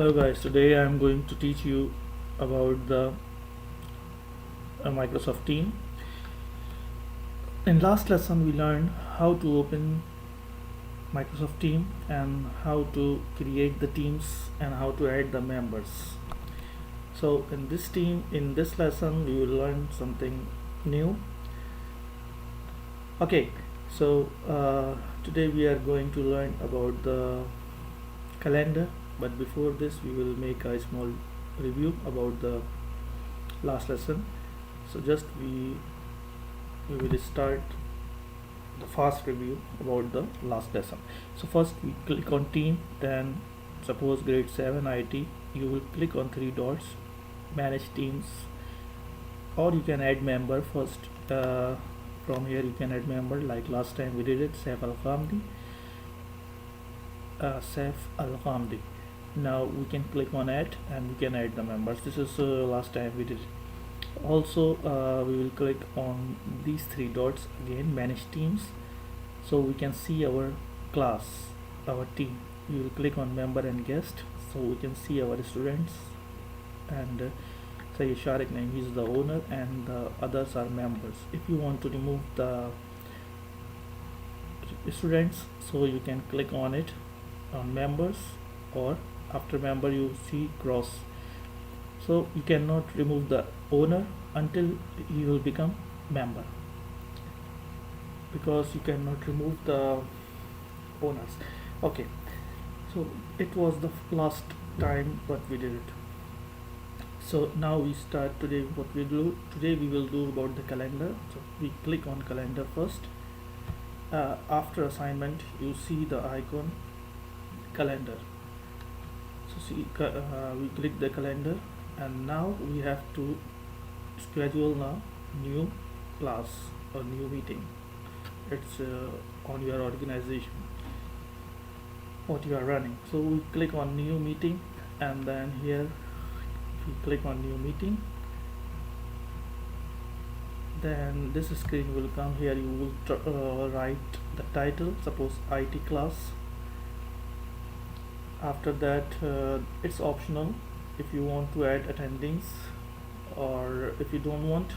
Hello guys, today I am going to teach you about the Microsoft Team. In last lesson we learned how to open Microsoft Team and how to create the teams and how to add the members. So in this lesson we will learn something new. Okay, so today we are going to learn about the calendar, but before this we will make a small review about the last lesson. So just we will start the fast review about the last lesson. So first we click on team, then suppose grade 7 IT, you will click on three dots, manage teams, or you can add member first. From here you can add member, like last time we did it, Saif Al Ghamdi. Now we can click on add and we can add the members. This is last time we did it. Also we will click on these three dots again, manage teams, so we can see our class, our team. We will click on member and guest, so we can see our students, and say Sharik name, he is the owner, and the others are members. If you want to remove the students, so you can click on it on members, or after member you see cross. So you cannot remove the owner until you will become member, because you cannot remove the owners. Okay, so it was the last time what we did it. So now we start today. What we do today, we will do about the calendar. So we click on calendar first. After assignment you see the icon calendar. So see, we click the calendar, and now we have to schedule a new class or new meeting. It's on your organization what you are running. So we click on new meeting, and then here we click on new meeting, then this screen will come. Here you will write the title, suppose IT class. After that it's optional if you want to add attendings, or if you don't want,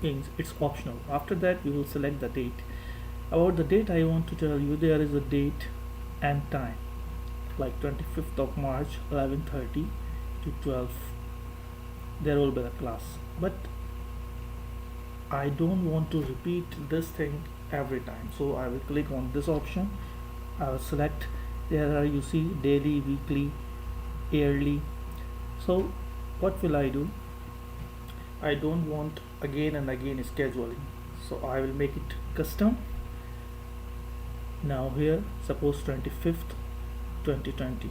it's optional. After that you will select the date. About the date, I want to tell you there is a date and time, like 25th of March 11:30 to 12, there will be the class. But I don't want to repeat this thing every time, so I will click on this option. I will select, there are, you see, daily, weekly, yearly. So what will I do? I don't want again and again scheduling, so I will make it custom. Now here suppose 25th 2020.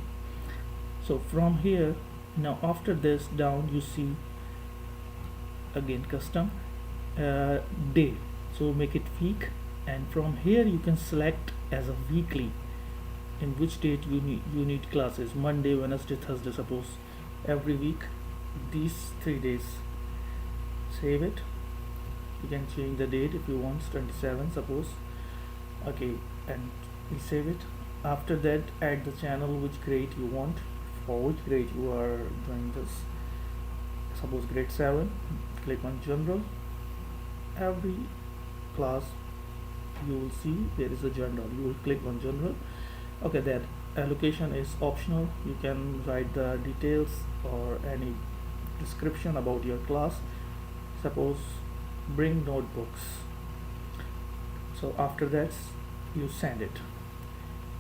So from here, now after this down you see again custom day, so make it week, and from here you can select as a weekly in which date you need classes, Monday, Wednesday, Thursday, suppose every week, these 3 days. Save it. You can change the date if you want, 27 suppose. Okay, and we save it. After that, add the channel, which grade you want, for which grade you are doing this. Suppose grade 7, click on general. Every class you will see there is a general, you will click on general. Okay, that allocation is optional. You can write the details or any description about your class. Suppose bring notebooks. So after that you send it.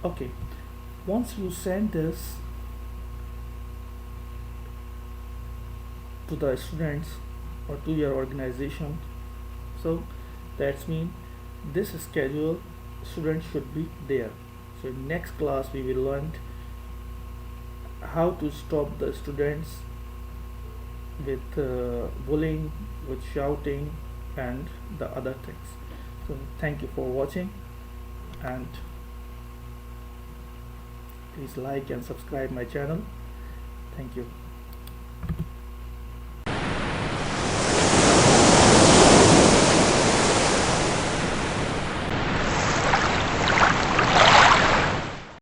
Okay, once you send this to the students or to your organization, so that's mean this schedule students should be there. So in next class we will learn how to stop the students with bullying, with shouting, and the other things. So thank you for watching, and please like and subscribe my channel. Thank you.